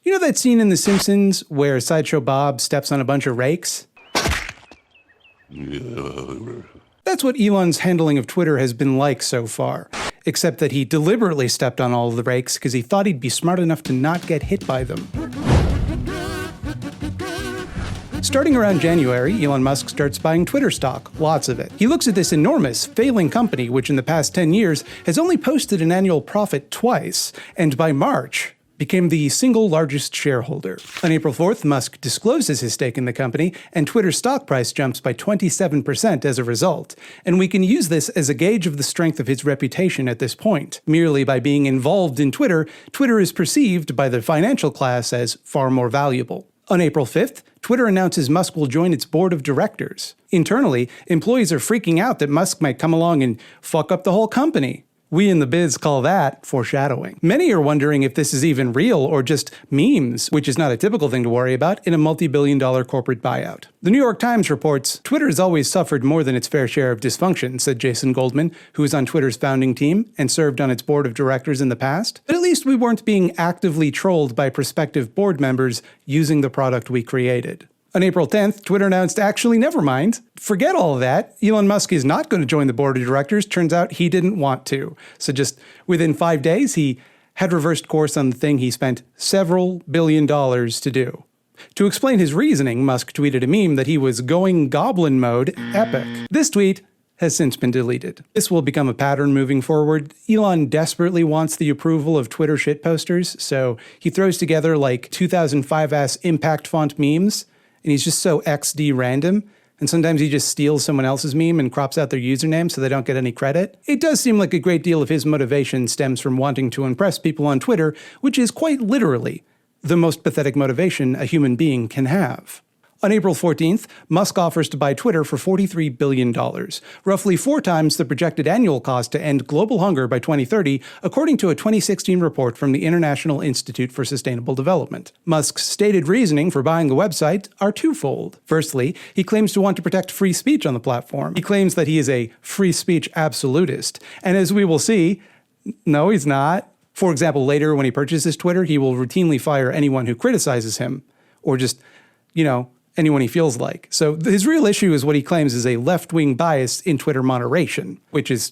You know that scene in The Simpsons where Sideshow Bob steps on a bunch of rakes? That's what Elon's handling of Twitter has been like so far, except that he deliberately stepped on all of the rakes because he thought he'd be smart enough to not get hit by them. Starting around January, Elon Musk starts buying Twitter stock, lots of it. He looks at this enormous, failing company which in the past 10 years has only posted an annual profit twice, and by March, became the single largest shareholder. On April 4th, Musk discloses his stake in the company, and Twitter's stock price jumps by 27% as a result. And we can use this as a gauge of the strength of his reputation at this point. Merely by being involved in Twitter, Twitter is perceived by the financial class as far more valuable. On April 5th, Twitter announces Musk will join its board of directors. Internally, employees are freaking out that Musk might come along and fuck up the whole company. We in the biz call that foreshadowing. Many are wondering if this is even real or just memes, which is not a typical thing to worry about in a multi-billion-dollar corporate buyout. The New York Times reports, Twitter has always suffered more than its fair share of dysfunction, said Jason Goldman, who was on Twitter's founding team and served on its board of directors in the past. But at least we weren't being actively trolled by prospective board members using the product we created. On April 10th, Twitter announced, actually, never mind. Forget all of that. Elon Musk is not going to join the board of directors. Turns out he didn't want to. So just within 5 days, he had reversed course on the thing he spent several billion dollars to do. To explain his reasoning, Musk tweeted a meme that he was going goblin mode epic. This tweet has since been deleted. This will become a pattern moving forward. Elon desperately wants the approval of Twitter shitposters, so he throws together like 2005-ass impact font memes, and he's just so XD random, and sometimes he just steals someone else's meme and crops out their username so they don't get any credit. It does seem like a great deal of his motivation stems from wanting to impress people on Twitter, which is quite literally the most pathetic motivation a human being can have. On April 14th, Musk offers to buy Twitter for $43 billion, roughly 4 times the projected annual cost to end global hunger by 2030, according to a 2016 report from the International Institute for Sustainable Development. Musk's stated reasoning for buying the website are twofold. Firstly, he claims to want to protect free speech on the platform. He claims that he is a free speech absolutist, and as we will see, no, he's not. For example, later when he purchases Twitter, he will routinely fire anyone who criticizes him, or just, anyone he feels like. So his real issue is what he claims is a left-wing bias in Twitter moderation, which is,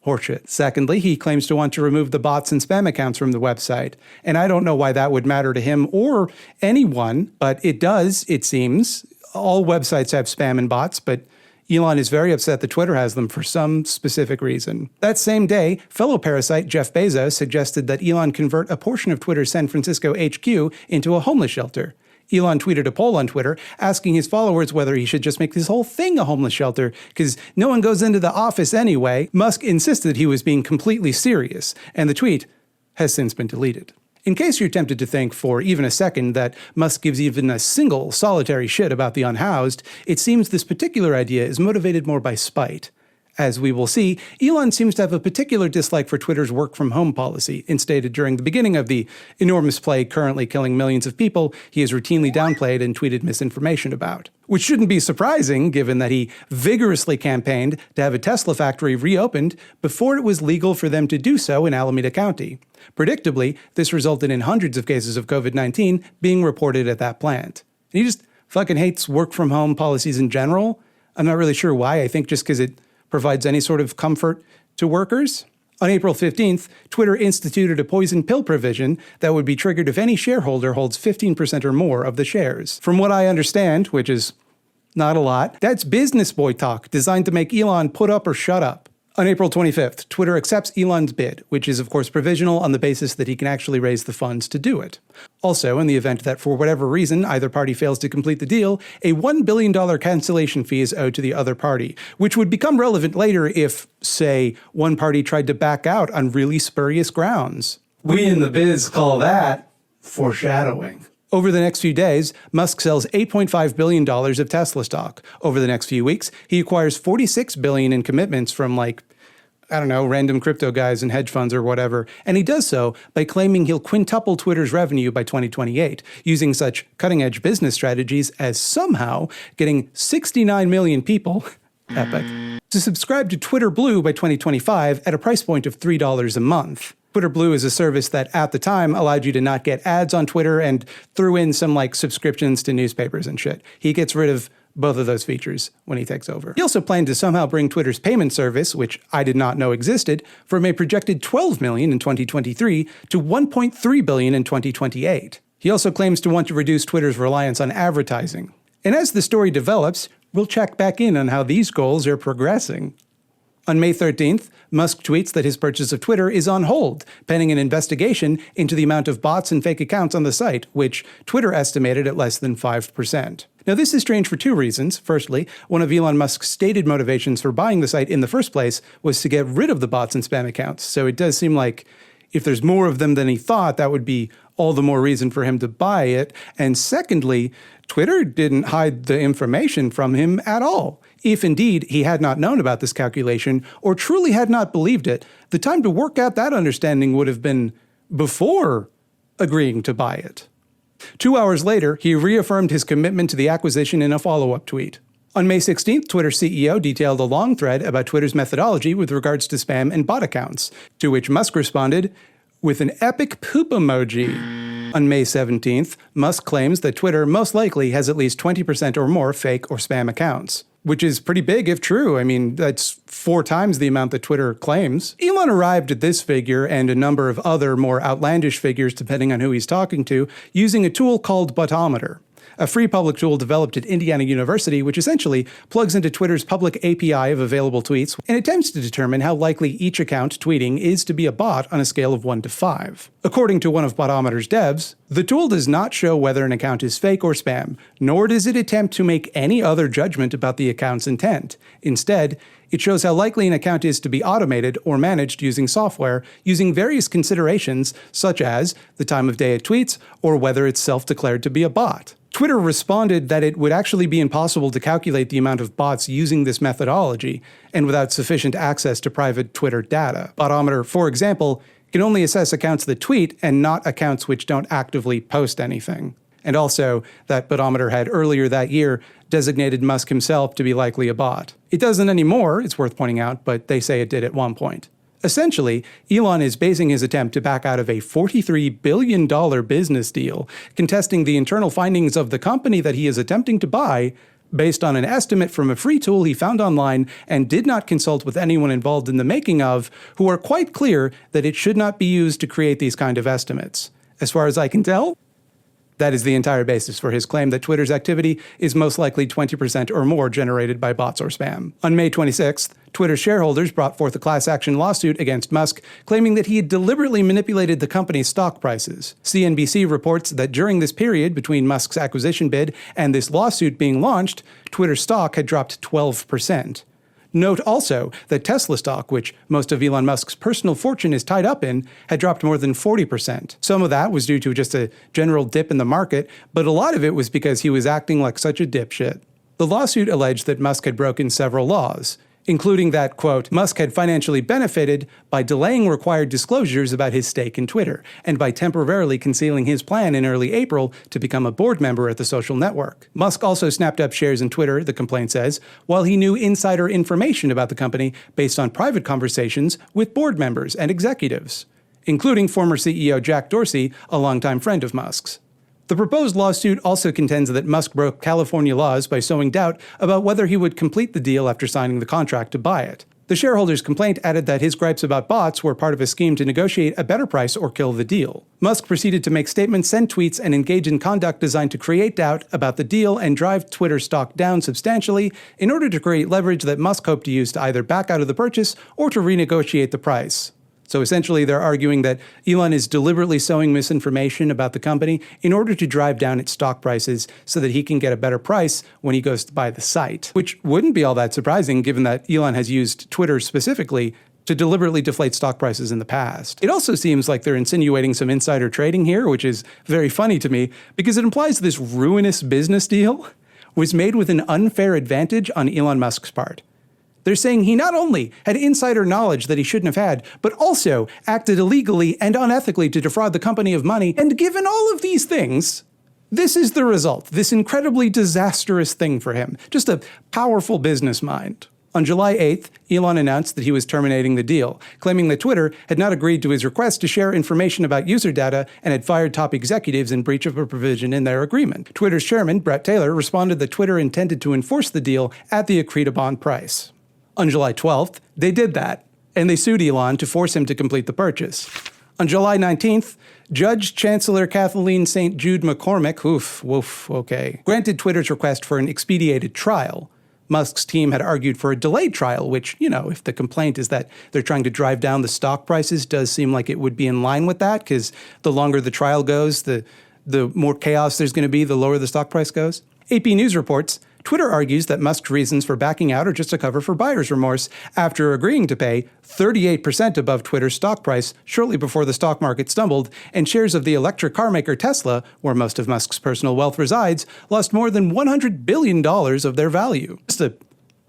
horseshit. Secondly, he claims to want to remove the bots and spam accounts from the website. And I don't know why that would matter to him or anyone, but it does, it seems. All websites have spam and bots, but Elon is very upset that Twitter has them for some specific reason. That same day, fellow parasite Jeff Bezos suggested that Elon convert a portion of Twitter's San Francisco HQ into a homeless shelter. Elon tweeted a poll on Twitter asking his followers whether he should just make this whole thing a homeless shelter, because no one goes into the office anyway. Musk insisted he was being completely serious, and the tweet has since been deleted. In case you're tempted to think for even a second that Musk gives even a single solitary shit about the unhoused, it seems this particular idea is motivated more by spite. As we will see, Elon seems to have a particular dislike for Twitter's work-from-home policy, instated during the beginning of the enormous plague currently killing millions of people he has routinely downplayed and tweeted misinformation about. Which shouldn't be surprising, given that he vigorously campaigned to have a Tesla factory reopened before it was legal for them to do so in Alameda County. Predictably, this resulted in hundreds of cases of COVID-19 being reported at that plant. And he just fucking hates work-from-home policies in general. I'm not really sure why. I think just because it provides any sort of comfort to workers. On April 15th, Twitter instituted a poison pill provision that would be triggered if any shareholder holds 15% or more of the shares. From what I understand, which is not a lot, that's business boy talk designed to make Elon put up or shut up. On April 25th, Twitter accepts Elon's bid, which is of course provisional on the basis that he can actually raise the funds to do it. Also, in the event that for whatever reason either party fails to complete the deal, a $1 billion cancellation fee is owed to the other party, which would become relevant later if, say, one party tried to back out on really spurious grounds. We in the biz call that foreshadowing. Over the next few days, Musk sells $8.5 billion of Tesla stock. Over the next few weeks, he acquires $46 billion in commitments from random crypto guys and hedge funds or whatever, and he does so by claiming he'll quintuple Twitter's revenue by 2028, using such cutting-edge business strategies as somehow getting 69 million people, epic, to subscribe to Twitter Blue by 2025 at a price point of $3 a month. Twitter Blue is a service that at the time allowed you to not get ads on Twitter and threw in some like subscriptions to newspapers and shit. He gets rid of both of those features when he takes over. He also planned to somehow bring Twitter's payment service, which I did not know existed, from a projected $12 million in 2023 to $1.3 billion in 2028. He also claims to want to reduce Twitter's reliance on advertising. And as the story develops, we'll check back in on how these goals are progressing. On May 13th, Musk tweets that his purchase of Twitter is on hold, pending an investigation into the amount of bots and fake accounts on the site, which Twitter estimated at less than 5%. Now, this is strange for two reasons. Firstly, one of Elon Musk's stated motivations for buying the site in the first place was to get rid of the bots and spam accounts, so it does seem like if there's more of them than he thought, that would be all the more reason for him to buy it. And secondly, Twitter didn't hide the information from him at all. If indeed he had not known about this calculation or truly had not believed it, the time to work out that understanding would have been before agreeing to buy it. 2 hours later, he reaffirmed his commitment to the acquisition in a follow-up tweet. On May 16th, Twitter CEO detailed a long thread about Twitter's methodology with regards to spam and bot accounts, to which Musk responded with an epic poop emoji. On May 17th, Musk claims that Twitter most likely has at least 20% or more fake or spam accounts, which is pretty big if true. I mean, that's 4 times the amount that Twitter claims. Elon arrived at this figure and a number of other more outlandish figures depending on who he's talking to, using a tool called Botometer, a free public tool developed at Indiana University, which essentially plugs into Twitter's public API of available tweets and attempts to determine how likely each account tweeting is to be a bot on a scale of 1 to 5. According to one of Botometer's devs, the tool does not show whether an account is fake or spam, nor does it attempt to make any other judgment about the account's intent. Instead, it shows how likely an account is to be automated or managed using software, using various considerations such as the time of day it tweets or whether it's self-declared to be a bot. Twitter responded that it would actually be impossible to calculate the amount of bots using this methodology, and without sufficient access to private Twitter data. Botometer, for example, can only assess accounts that tweet and not accounts which don't actively post anything. And also, that Botometer had earlier that year designated Musk himself to be likely a bot. It doesn't anymore, it's worth pointing out, but they say it did at one point. Essentially, Elon is basing his attempt to back out of a $43 billion business deal, contesting the internal findings of the company that he is attempting to buy, based on an estimate from a free tool he found online and did not consult with anyone involved in the making of, who are quite clear that it should not be used to create these kind of estimates. As far as I can tell, that is the entire basis for his claim that Twitter's activity is most likely 20% or more generated by bots or spam. On May 26th, Twitter shareholders brought forth a class action lawsuit against Musk, claiming that he had deliberately manipulated the company's stock prices. CNBC reports that during this period between Musk's acquisition bid and this lawsuit being launched, Twitter stock had dropped 12%. Note also that Tesla stock, which most of Elon Musk's personal fortune is tied up in, had dropped more than 40%. Some of that was due to just a general dip in the market, but a lot of it was because he was acting like such a dipshit. The lawsuit alleged that Musk had broken several laws, including that, quote, Musk had financially benefited by delaying required disclosures about his stake in Twitter, and by temporarily concealing his plan in early April to become a board member at the social network. Musk also snapped up shares in Twitter, the complaint says, while he knew insider information about the company based on private conversations with board members and executives, including former CEO Jack Dorsey, a longtime friend of Musk's. The proposed lawsuit also contends that Musk broke California laws by sowing doubt about whether he would complete the deal after signing the contract to buy it. The shareholders' complaint added that his gripes about bots were part of a scheme to negotiate a better price or kill the deal. Musk proceeded to make statements, send tweets, and engage in conduct designed to create doubt about the deal and drive Twitter stock down substantially in order to create leverage that Musk hoped to use to either back out of the purchase or to renegotiate the price. So essentially, they're arguing that Elon is deliberately sowing misinformation about the company in order to drive down its stock prices so that he can get a better price when he goes to buy the site, which wouldn't be all that surprising given that Elon has used Twitter specifically to deliberately deflate stock prices in the past. It also seems like they're insinuating some insider trading here, which is very funny to me because it implies this ruinous business deal was made with an unfair advantage on Elon Musk's part. They're saying he not only had insider knowledge that he shouldn't have had, but also acted illegally and unethically to defraud the company of money. And given all of these things, this is the result, this incredibly disastrous thing for him. Just a powerful business mind. On July 8th, Elon announced that he was terminating the deal, claiming that Twitter had not agreed to his request to share information about user data and had fired top executives in breach of a provision in their agreement. Twitter's chairman, Brett Taylor, responded that Twitter intended to enforce the deal at the agreed-upon price. On July 12th, they did that, and they sued Elon to force him to complete the purchase. On July 19th, Judge Chancellor Kathleen St. Jude McCormick, granted Twitter's request for an expedited trial. Musk's team had argued for a delayed trial, which, if the complaint is that they're trying to drive down the stock prices, does seem like it would be in line with that, because the longer the trial goes, the more chaos there's going to be, the lower the stock price goes. AP News reports, Twitter argues that Musk's reasons for backing out are just a cover for buyer's remorse after agreeing to pay 38% above Twitter's stock price shortly before the stock market stumbled, and shares of the electric car maker Tesla, where most of Musk's personal wealth resides, lost more than $100 billion of their value. Just a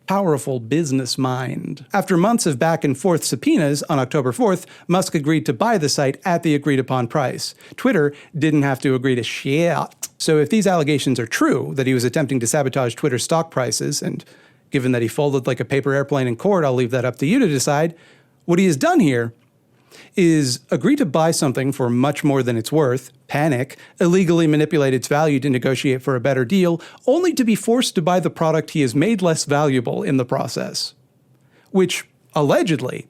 powerful business mind. After months of back and forth subpoenas, on October 4th, Musk agreed to buy the site at the agreed-upon price. Twitter didn't have to agree to shit. So if these allegations are true, that he was attempting to sabotage Twitter's stock prices, and given that he folded like a paper airplane in court, I'll leave that up to you to decide, what he has done here is agree to buy something for much more than it's worth, panic, illegally manipulate its value to negotiate for a better deal, only to be forced to buy the product he has made less valuable in the process. Which, allegedly,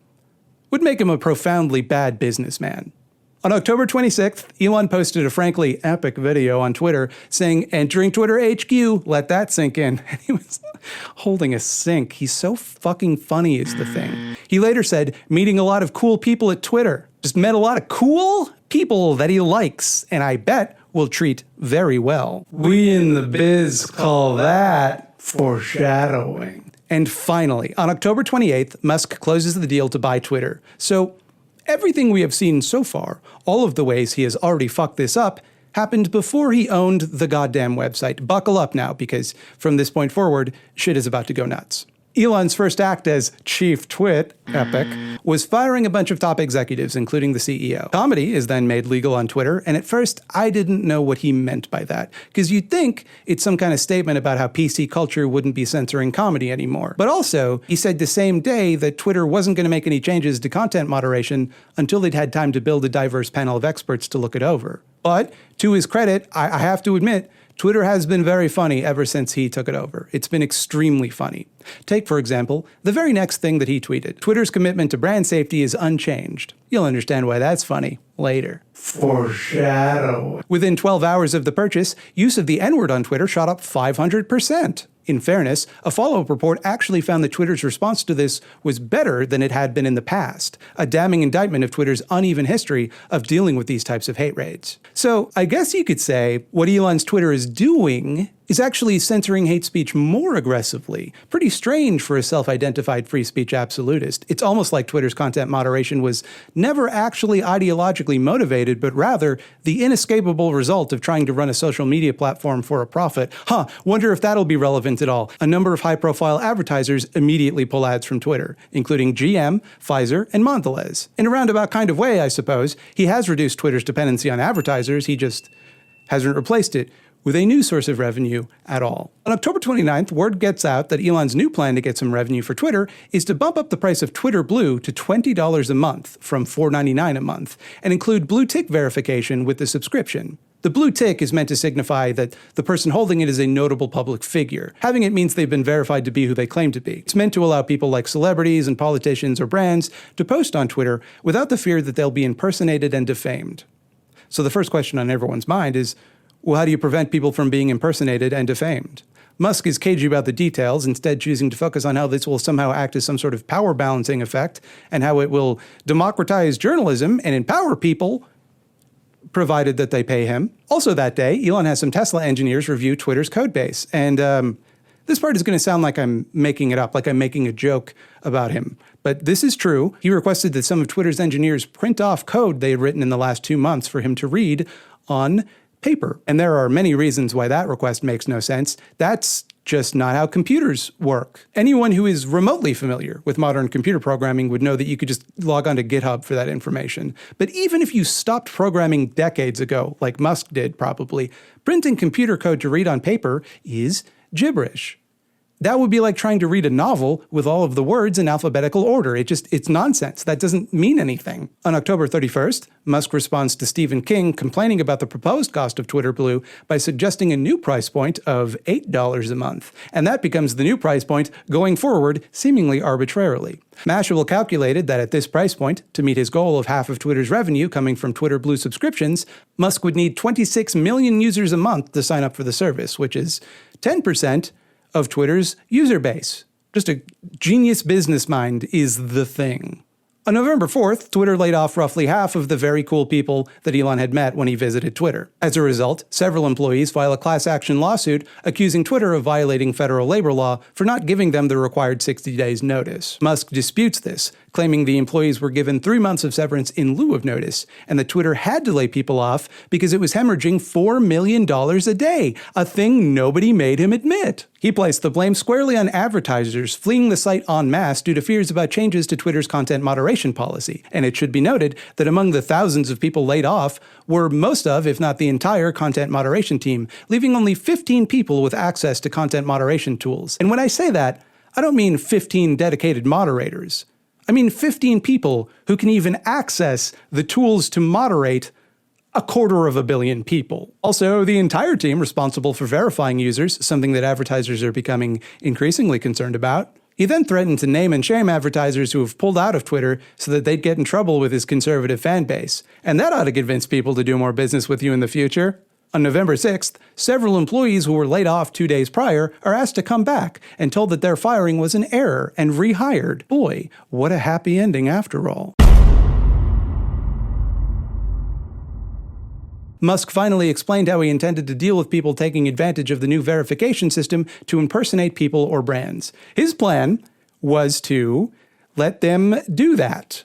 would make him a profoundly bad businessman. On October 26th, Elon posted a frankly epic video on Twitter saying, "Entering Twitter HQ, let that sink in." And he was holding a sink. He's so fucking funny is the thing. He later said, meeting a lot of cool people at Twitter. Just met a lot of cool people that he likes, and I bet will treat very well. We in the biz call that foreshadowing. And finally, on October 28th, Musk closes the deal to buy Twitter. So everything we have seen so far, all of the ways he has already fucked this up, happened before he owned the goddamn website. Buckle up now, because from this point forward, shit is about to go nuts. Elon's first act as Chief Twit, epic, was firing a bunch of top executives, including the CEO. Comedy is then made legal on Twitter, and at first, I didn't know what he meant by that, because you'd think it's some kind of statement about how PC culture wouldn't be censoring comedy anymore. But also, he said the same day that Twitter wasn't going to make any changes to content moderation until they'd had time to build a diverse panel of experts to look it over. But, to his credit, I have to admit, Twitter has been very funny ever since he took it over. It's been extremely funny. Take, for example, the very next thing that he tweeted. Twitter's commitment to brand safety is unchanged. You'll understand why that's funny later. Foreshadow. Within 12 hours of the purchase, use of the N-word on Twitter shot up 500%. In fairness, a follow-up report actually found that Twitter's response to this was better than it had been in the past, a damning indictment of Twitter's uneven history of dealing with these types of hate raids. So I guess you could say what Elon's Twitter is doing is actually censoring hate speech more aggressively. Pretty strange for a self-identified free speech absolutist. It's almost like Twitter's content moderation was never actually ideologically motivated, but rather the inescapable result of trying to run a social media platform for a profit. Wonder if that'll be relevant at all. A number of high-profile advertisers immediately pull ads from Twitter, including GM, Pfizer, and Mondelez. In a roundabout kind of way, I suppose, he has reduced Twitter's dependency on advertisers, he just hasn't replaced it with a new source of revenue at all. On October 29th, word gets out that Elon's new plan to get some revenue for Twitter is to bump up the price of Twitter Blue to $20 a month from $4.99 a month, and include blue tick verification with the subscription. The blue tick is meant to signify that the person holding it is a notable public figure. Having it means they've been verified to be who they claim to be. It's meant to allow people like celebrities and politicians or brands to post on Twitter without the fear that they'll be impersonated and defamed. So the first question on everyone's mind is, well, how do you prevent people from being impersonated and defamed? Musk is cagey about the details, instead choosing to focus on how this will somehow act as some sort of power balancing effect, and how it will democratize journalism and empower people, provided that they pay him. Also that day, Elon has some Tesla engineers review Twitter's codebase, and this part is going to sound like I'm making it up, like I'm making a joke about him. But this is true. He requested that some of Twitter's engineers print off code they had written in the last 2 months for him to read on paper. And there are many reasons why that request makes no sense. That's just not how computers work. Anyone who is remotely familiar with modern computer programming would know that you could just log on to GitHub for that information. But even if you stopped programming decades ago, like Musk did probably, printing computer code to read on paper is gibberish. That would be like trying to read a novel with all of the words in alphabetical order. It's nonsense. That doesn't mean anything. On October 31st, Musk responds to Stephen King complaining about the proposed cost of Twitter Blue by suggesting a new price point of $8 a month. And that becomes the new price point going forward, seemingly arbitrarily. Mashable calculated that at this price point, to meet his goal of half of Twitter's revenue coming from Twitter Blue subscriptions, Musk would need 26 million users a month to sign up for the service, which is 10% of Twitter's user base. Just a genius business mind is the thing. On November 4th, Twitter laid off roughly half of the very cool people that Elon had met when he visited Twitter. As a result, several employees file a class action lawsuit accusing Twitter of violating federal labor law for not giving them the required 60 days notice. Musk disputes this, claiming the employees were given 3 months of severance in lieu of notice, and that Twitter had to lay people off because it was hemorrhaging $4 million a day, a thing nobody made him admit. He placed the blame squarely on advertisers fleeing the site en masse due to fears about changes to Twitter's content moderation policy. And it should be noted that among the thousands of people laid off were most of, if not the entire, content moderation team, leaving only 15 people with access to content moderation tools. And when I say that, I don't mean 15 dedicated moderators. I mean 15 people who can even access the tools to moderate 250 million people. Also, the entire team responsible for verifying users, something that advertisers are becoming increasingly concerned about. He then threatened to name and shame advertisers who have pulled out of Twitter so that they'd get in trouble with his conservative fan base. And that ought to convince people to do more business with you in the future. On November 6th, several employees who were laid off 2 days prior are asked to come back and told that their firing was an error and rehired. Boy, what a happy ending after all. Musk finally explained how he intended to deal with people taking advantage of the new verification system to impersonate people or brands. His plan was to let them do that,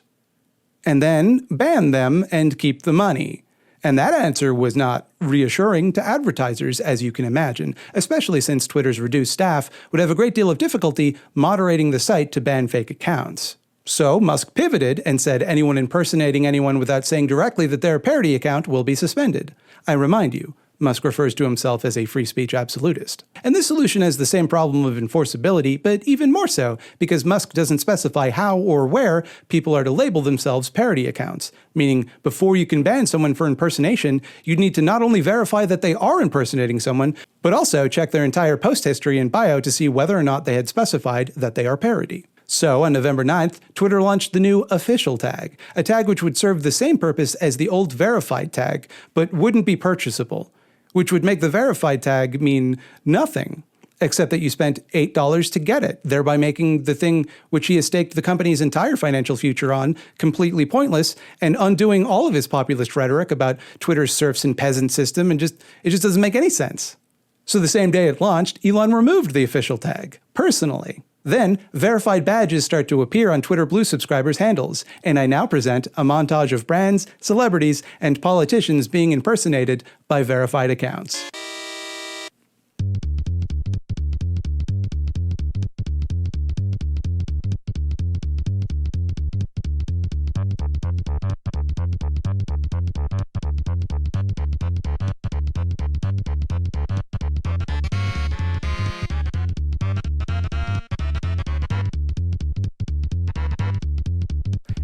and then ban them and keep the money. And that answer was not reassuring to advertisers, as you can imagine, especially since Twitter's reduced staff would have a great deal of difficulty moderating the site to ban fake accounts. So Musk pivoted and said anyone impersonating anyone without saying directly that they're a parody account will be suspended. I remind you, Musk refers to himself as a free speech absolutist. And this solution has the same problem of enforceability, but even more so, because Musk doesn't specify how or where people are to label themselves parody accounts. Meaning, before you can ban someone for impersonation, you'd need to not only verify that they are impersonating someone, but also check their entire post history and bio to see whether or not they had specified that they are parody. So, on November 9th, Twitter launched the new official tag, a tag which would serve the same purpose as the old verified tag, but wouldn't be purchasable, which would make the verified tag mean nothing, except that you spent $8 to get it, thereby making the thing which he has staked the company's entire financial future on completely pointless and undoing all of his populist rhetoric about Twitter's serfs and peasant system, and it just doesn't make any sense. So the same day it launched, Elon removed the official tag, personally. Then, verified badges start to appear on Twitter Blue subscribers' handles, and I now present a montage of brands, celebrities, and politicians being impersonated by verified accounts.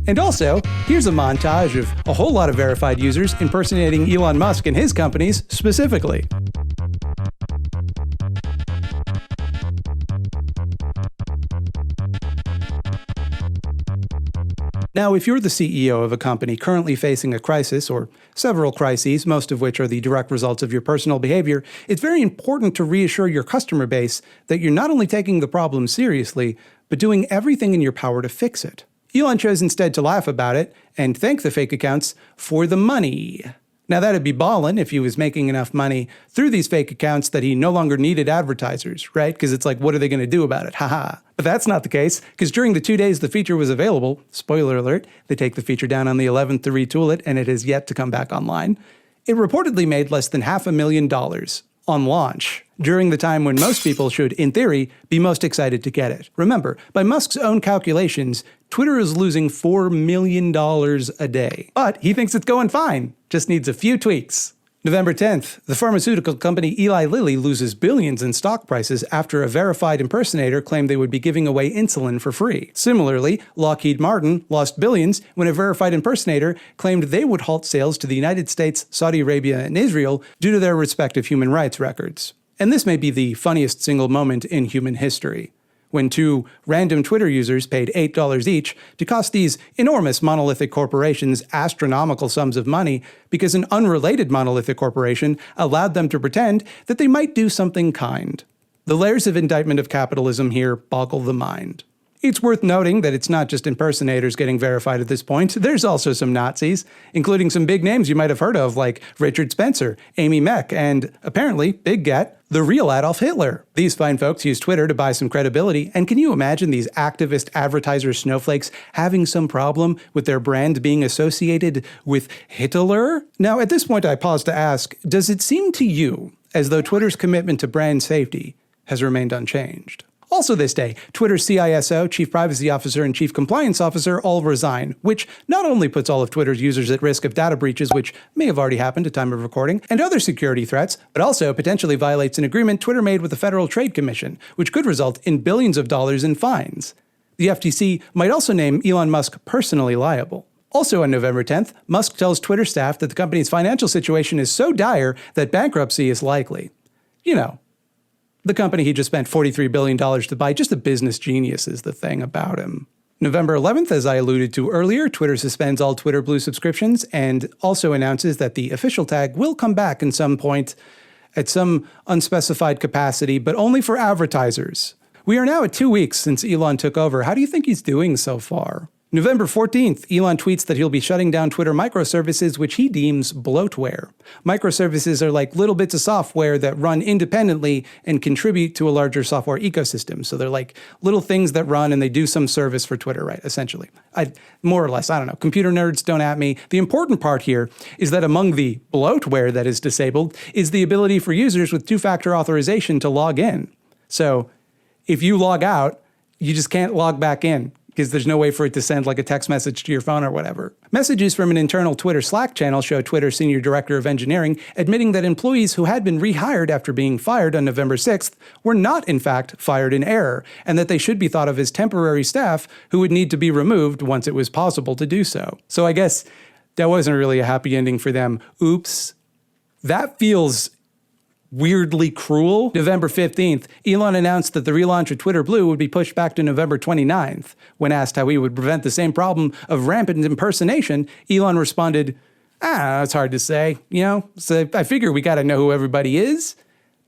And also, here's a montage of a whole lot of verified users impersonating Elon Musk and his companies specifically. Now, if you're the CEO of a company currently facing a crisis, or several crises, most of which are the direct results of your personal behavior, it's very important to reassure your customer base that you're not only taking the problem seriously, but doing everything in your power to fix it. Elon chose instead to laugh about it and thank the fake accounts for the money. Now that'd be ballin' if he was making enough money through these fake accounts that he no longer needed advertisers, right? Because it's like, what are they going to do about it? Haha. But that's not the case, because during the 2 days the feature was available, spoiler alert, they take the feature down on the 11th to retool it, and it has yet to come back online. It reportedly made less than $500,000 on launch, during the time when most people should, in theory, be most excited to get it. Remember, by Musk's own calculations, Twitter is losing $4 million a day. But he thinks it's going fine, just needs a few tweaks. November 10th, the pharmaceutical company Eli Lilly loses billions in stock prices after a verified impersonator claimed they would be giving away insulin for free. Similarly, Lockheed Martin lost billions when a verified impersonator claimed they would halt sales to the United States, Saudi Arabia, and Israel due to their respective human rights records. And this may be the funniest single moment in human history, when two random Twitter users paid $8 each to cost these enormous monolithic corporations astronomical sums of money because an unrelated monolithic corporation allowed them to pretend that they might do something kind. The layers of indictment of capitalism here boggle the mind. It's worth noting that it's not just impersonators getting verified at this point. There's also some Nazis, including some big names you might have heard of like Richard Spencer, Amy Meck, and apparently, big get, the real Adolf Hitler. These fine folks use Twitter to buy some credibility, and can you imagine these activist advertiser snowflakes having some problem with their brand being associated with Hitler? Now, at this point I pause to ask, does it seem to you as though Twitter's commitment to brand safety has remained unchanged? Also this day, Twitter's CISO, Chief Privacy Officer, and Chief Compliance Officer all resign, which not only puts all of Twitter's users at risk of data breaches, which may have already happened at time of recording, and other security threats, but also potentially violates an agreement Twitter made with the Federal Trade Commission, which could result in billions of dollars in fines. The FTC might also name Elon Musk personally liable. Also on November 10th, Musk tells Twitter staff that the company's financial situation is so dire that bankruptcy is likely. You know, the company he just spent $43 billion to buy, just a business genius is the thing about him. November 11th, as I alluded to earlier, Twitter suspends all Twitter Blue subscriptions and also announces that the official tag will come back in some point at some unspecified capacity, but only for advertisers. We are now at 2 weeks since Elon took over. How do you think he's doing so far? November 14th, Elon tweets that he'll be shutting down Twitter microservices, which he deems bloatware. Microservices are like little bits of software that run independently and contribute to a larger software ecosystem. So they're like little things that run and they do some service for Twitter, right? Essentially. More or less, I don't know. Computer nerds, don't at me. The important part here is that among the bloatware that is disabled is the ability for users with two-factor authorization to log in. So if you log out, you just can't log back in, because there's no way for it to send like a text message to your phone or whatever. Messages from an internal Twitter Slack channel show Twitter's Senior Director of Engineering admitting that employees who had been rehired after being fired on November 6th were not, in fact, fired in error, and that they should be thought of as temporary staff who would need to be removed once it was possible to do so. So I guess that wasn't really a happy ending for them. Oops. That feels weirdly cruel. November 15th, Elon announced that the relaunch of Twitter Blue would be pushed back to November 29th. When asked how he would prevent the same problem of rampant impersonation, Elon responded, it's hard to say, so I figure we gotta know who everybody is.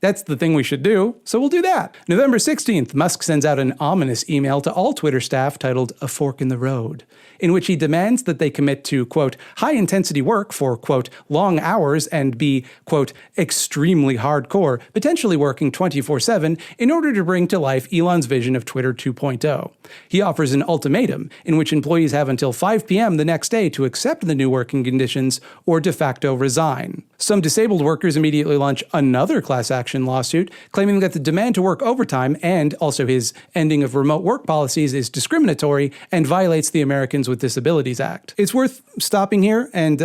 That's the thing we should do, so we'll do that. November 16th, Musk sends out an ominous email to all Twitter staff titled A Fork in the Road, in which he demands that they commit to, quote, high-intensity work for, quote, long hours and be, quote, extremely hardcore, potentially working 24/7 in order to bring to life Elon's vision of Twitter 2.0. He offers an ultimatum in which employees have until 5 p.m. the next day to accept the new working conditions or de facto resign. Some disabled workers immediately launch another class action lawsuit, claiming that the demand to work overtime and also his ending of remote work policies is discriminatory and violates the Americans with Disabilities Act. It's worth stopping here and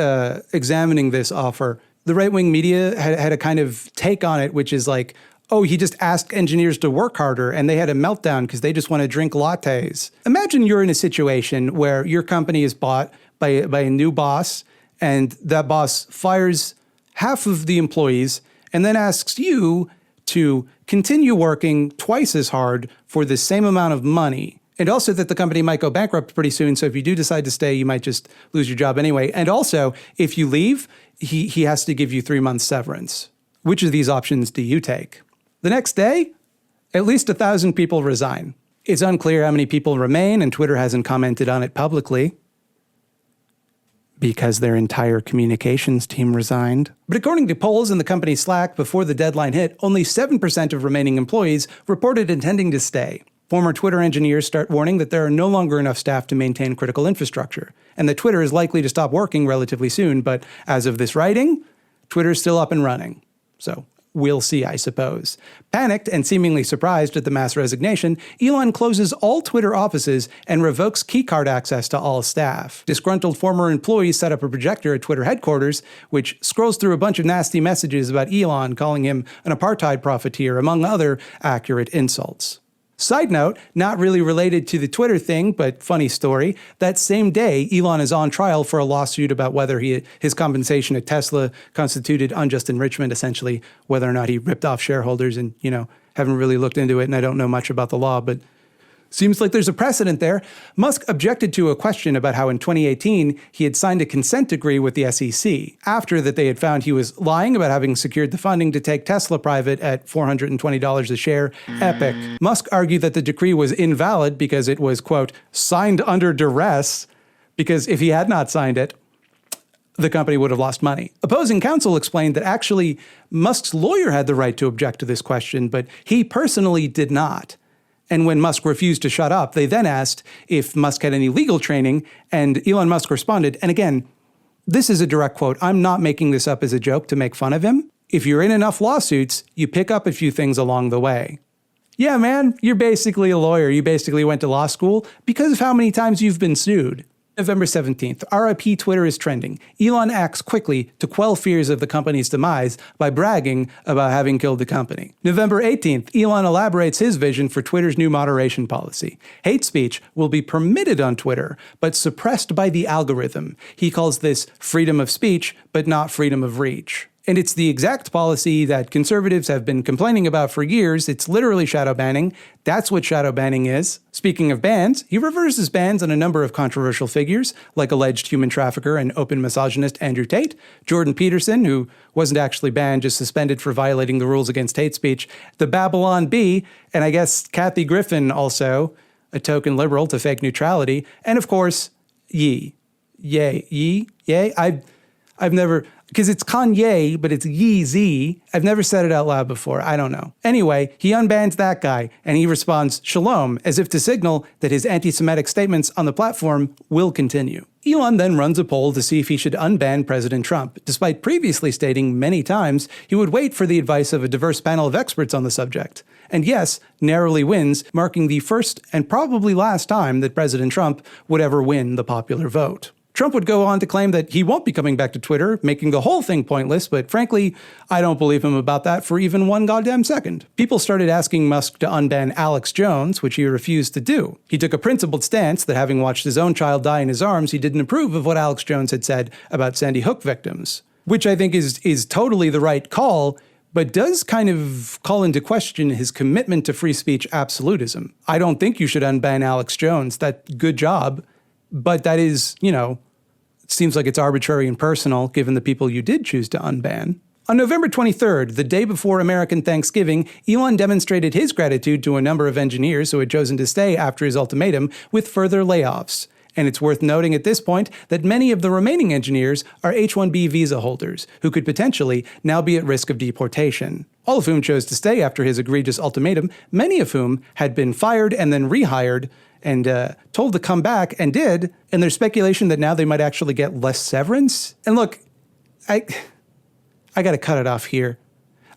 examining this offer. The right-wing media had a kind of take on it, which is like, oh, he just asked engineers to work harder and they had a meltdown because they just want to drink lattes. Imagine you're in a situation where your company is bought by a new boss and that boss fires half of the employees and then asks you to continue working twice as hard for the same amount of money. And also that the company might go bankrupt pretty soon, so if you do decide to stay, you might just lose your job anyway. And also, if you leave, he has to give you 3 months severance. Which of these options do you take? The next day, at least 1,000 people resign. It's unclear how many people remain, and Twitter hasn't commented on it publicly, because their entire communications team resigned. But according to polls in the company Slack before the deadline hit, only 7% of remaining employees reported intending to stay. Former Twitter engineers start warning that there are no longer enough staff to maintain critical infrastructure, and that Twitter is likely to stop working relatively soon, but as of this writing, Twitter is still up and running. So we'll see, I suppose. Panicked and seemingly surprised at the mass resignation, Elon closes all Twitter offices and revokes keycard access to all staff. Disgruntled former employees set up a projector at Twitter headquarters, which scrolls through a bunch of nasty messages about Elon, calling him an apartheid profiteer, among other accurate insults. Side note, not really related to the Twitter thing, but funny story, that same day, Elon is on trial for a lawsuit about whether his compensation at Tesla constituted unjust enrichment, essentially, whether or not he ripped off shareholders, and, haven't really looked into it, and I don't know much about the law, but seems like there's a precedent there. Musk objected to a question about how in 2018 he had signed a consent decree with the SEC after that they had found he was lying about having secured the funding to take Tesla private at $420 a share. Epic. Musk argued that the decree was invalid because it was, quote, signed under duress, because if he had not signed it, the company would have lost money. Opposing counsel explained that actually Musk's lawyer had the right to object to this question, but he personally did not. And when Musk refused to shut up, they then asked if Musk had any legal training, and Elon Musk responded, and again, this is a direct quote, I'm not making this up as a joke to make fun of him. If you're in enough lawsuits, you pick up a few things along the way. Yeah, man, you're basically a lawyer. You basically went to law school because of how many times you've been sued. November 17th, RIP Twitter is trending. Elon acts quickly to quell fears of the company's demise by bragging about having killed the company. November 18th, Elon elaborates his vision for Twitter's new moderation policy. Hate speech will be permitted on Twitter, but suppressed by the algorithm. He calls this freedom of speech, but not freedom of reach. And it's the exact policy that conservatives have been complaining about for years. It's literally shadow banning. That's what shadow banning is. Speaking of bans, he reverses bans on a number of controversial figures, like alleged human trafficker and open misogynist Andrew Tate, Jordan Peterson, who wasn't actually banned, just suspended for violating the rules against hate speech, the Babylon Bee, and I guess Kathy Griffin also, a token liberal to fake neutrality, and of course, Yee. Yay. I've never, because it's Kanye, but it's Yeezy. I've never said it out loud before. I don't know. Anyway, he unbans that guy, and he responds, shalom, as if to signal that his anti-Semitic statements on the platform will continue. Elon then runs a poll to see if he should unban President Trump, despite previously stating many times he would wait for the advice of a diverse panel of experts on the subject. And yes, narrowly wins, marking the first and probably last time that President Trump would ever win the popular vote. Trump would go on to claim that he won't be coming back to Twitter, making the whole thing pointless, but frankly, I don't believe him about that for even one goddamn second. People started asking Musk to unban Alex Jones, which he refused to do. He took a principled stance that having watched his own child die in his arms, he didn't approve of what Alex Jones had said about Sandy Hook victims, which I think is totally the right call, but does kind of call into question his commitment to free speech absolutism. I don't think you should unban Alex Jones. Good job. But that is, it seems like it's arbitrary and personal given the people you did choose to unban. On November 23rd, the day before American Thanksgiving, Elon demonstrated his gratitude to a number of engineers who had chosen to stay after his ultimatum with further layoffs. And it's worth noting at this point that many of the remaining engineers are H-1B visa holders who could potentially now be at risk of deportation. All of whom chose to stay after his egregious ultimatum, many of whom had been fired and then rehired and told to come back and did, and there's speculation that now they might actually get less severance. And look, I gotta cut it off here.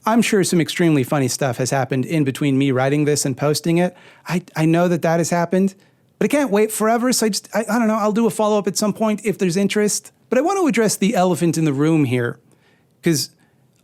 I'm sure some extremely funny stuff has happened in between me writing this and posting it. I know that has happened, but I can't wait forever, so I don't know, I'll do a follow-up at some point if there's interest. But I want to address the elephant in the room here, because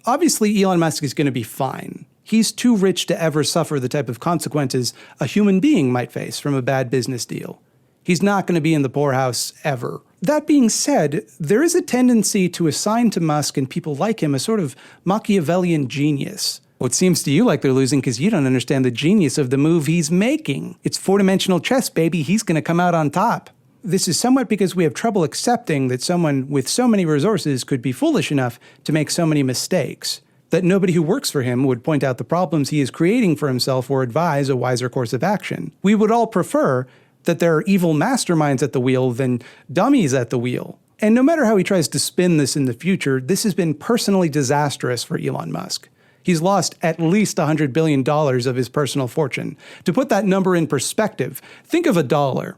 obviously Elon Musk is gonna be fine. He's too rich to ever suffer the type of consequences a human being might face from a bad business deal. He's not going to be in the poorhouse ever. That being said, there is a tendency to assign to Musk and people like him a sort of Machiavellian genius. Well, it seems to you like they're losing because you don't understand the genius of the move he's making. It's four-dimensional chess, baby. He's going to come out on top. This is somewhat because we have trouble accepting that someone with so many resources could be foolish enough to make so many mistakes, that nobody who works for him would point out the problems he is creating for himself or advise a wiser course of action. We would all prefer that there are evil masterminds at the wheel than dummies at the wheel. And no matter how he tries to spin this in the future, this has been personally disastrous for Elon Musk. He's lost at least $100 billion of his personal fortune. To put that number in perspective, think of $1.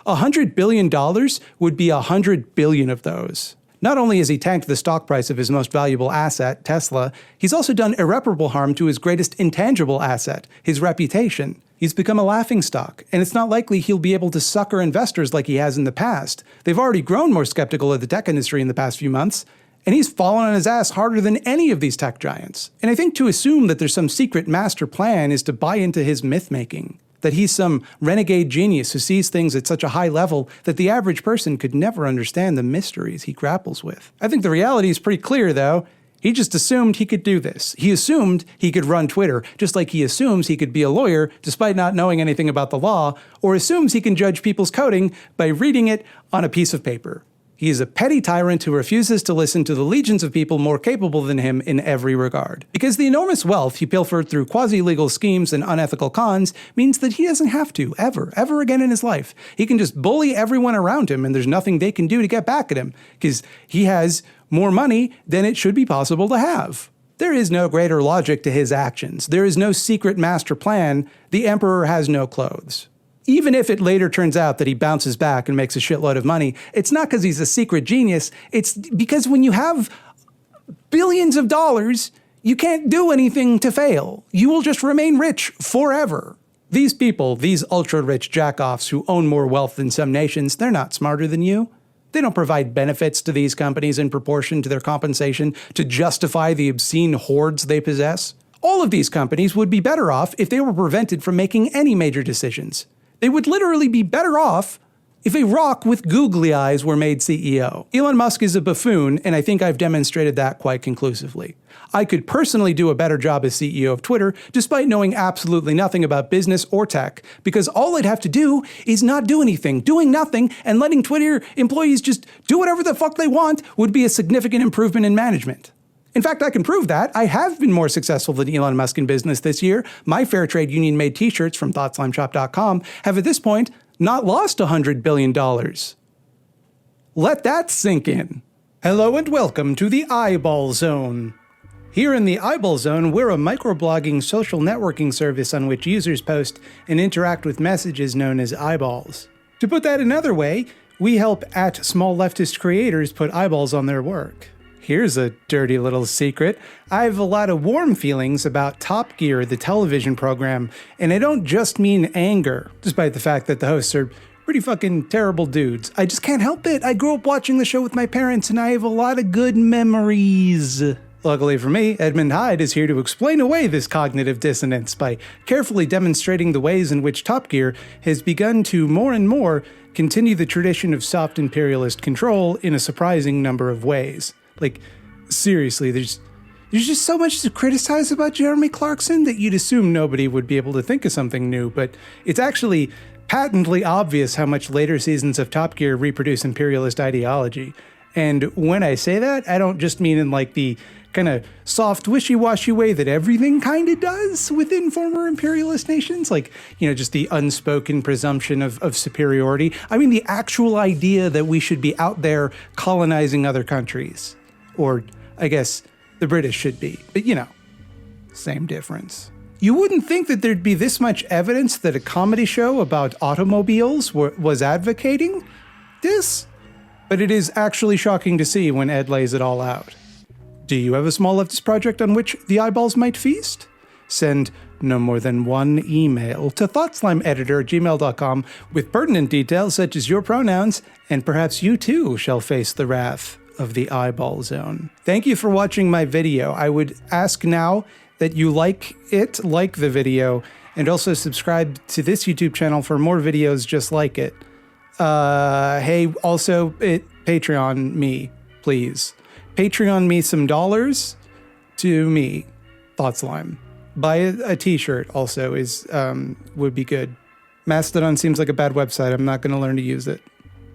$100 billion would be 100 billion of those. Not only has he tanked the stock price of his most valuable asset, Tesla, he's also done irreparable harm to his greatest intangible asset, his reputation. He's become a laughingstock, and it's not likely he'll be able to sucker investors like he has in the past. They've already grown more skeptical of the tech industry in the past few months, and he's fallen on his ass harder than any of these tech giants. And I think to assume that there's some secret master plan is to buy into his myth-making. That he's some renegade genius who sees things at such a high level that the average person could never understand the mysteries he grapples with. I think the reality is pretty clear, though. He just assumed he could do this. He assumed he could run Twitter, just like he assumes he could be a lawyer despite not knowing anything about the law, or assumes he can judge people's coding by reading it on a piece of paper. He is a petty tyrant who refuses to listen to the legions of people more capable than him in every regard. Because the enormous wealth he pilfered through quasi-legal schemes and unethical cons means that he doesn't have to, ever again in his life. He can just bully everyone around him and there's nothing they can do to get back at him, because he has more money than it should be possible to have. There is no greater logic to his actions. There is no secret master plan. The emperor has no clothes. Even if it later turns out that he bounces back and makes a shitload of money, it's not because he's a secret genius. It's because when you have billions of dollars, you can't do anything to fail. You will just remain rich forever. These people, these ultra-rich jackoffs who own more wealth than some nations, they're not smarter than you. They don't provide benefits to these companies in proportion to their compensation to justify the obscene hoards they possess. All of these companies would be better off if they were prevented from making any major decisions. They would literally be better off if a rock with googly eyes were made CEO. Elon Musk is a buffoon, and I think I've demonstrated that quite conclusively. I could personally do a better job as CEO of Twitter, despite knowing absolutely nothing about business or tech, because all I'd have to do is not do anything. Doing nothing and letting Twitter employees just do whatever the fuck they want would be a significant improvement in management. In fact, I can prove that. I have been more successful than Elon Musk in business this year. My fair trade union-made t-shirts from ThoughtSlimeShop.com have at this point not lost $100 billion. Let that sink in. Hello and welcome to the Eyeball Zone. Here in the Eyeball Zone, we're a microblogging social networking service on which users post and interact with messages known as eyeballs. To put that another way, we help @small leftist creators put eyeballs on their work. Here's a dirty little secret. I have a lot of warm feelings about Top Gear, the television program, and I don't just mean anger, despite the fact that the hosts are pretty fucking terrible dudes. I just can't help it. I grew up watching the show with my parents, and I have a lot of good memories. Luckily for me, Edmund Hyde is here to explain away this cognitive dissonance by carefully demonstrating the ways in which Top Gear has begun to more and more continue the tradition of soft imperialist control in a surprising number of ways. Like, seriously, there's just so much to criticize about Jeremy Clarkson that you'd assume nobody would be able to think of something new, but it's actually patently obvious how much later seasons of Top Gear reproduce imperialist ideology. And when I say that, I don't just mean in like the kind of soft, wishy-washy way that everything kind of does within former imperialist nations, like, you know, just the unspoken presumption of superiority. I mean the actual idea that we should be out there colonizing other countries. Or, I guess, the British should be. But, you know, same difference. You wouldn't think that there'd be this much evidence that a comedy show about automobiles was advocating this, but it is actually shocking to see when Ed lays it all out. Do you have a small leftist project on which the eyeballs might feast? Send no more than one email to thoughtslimeeditor@gmail.com with pertinent details such as your pronouns, and perhaps you too shall face the wrath of the Eyeball Zone. Thank you for watching my video. I would ask now that you like the video, and also subscribe to this YouTube channel for more videos just like it. Hey, also, Patreon me, please. Patreon me some dollars to me, ThoughtSlime. Buy a t-shirt also would be good. Mastodon seems like a bad website. I'm not going to learn to use it.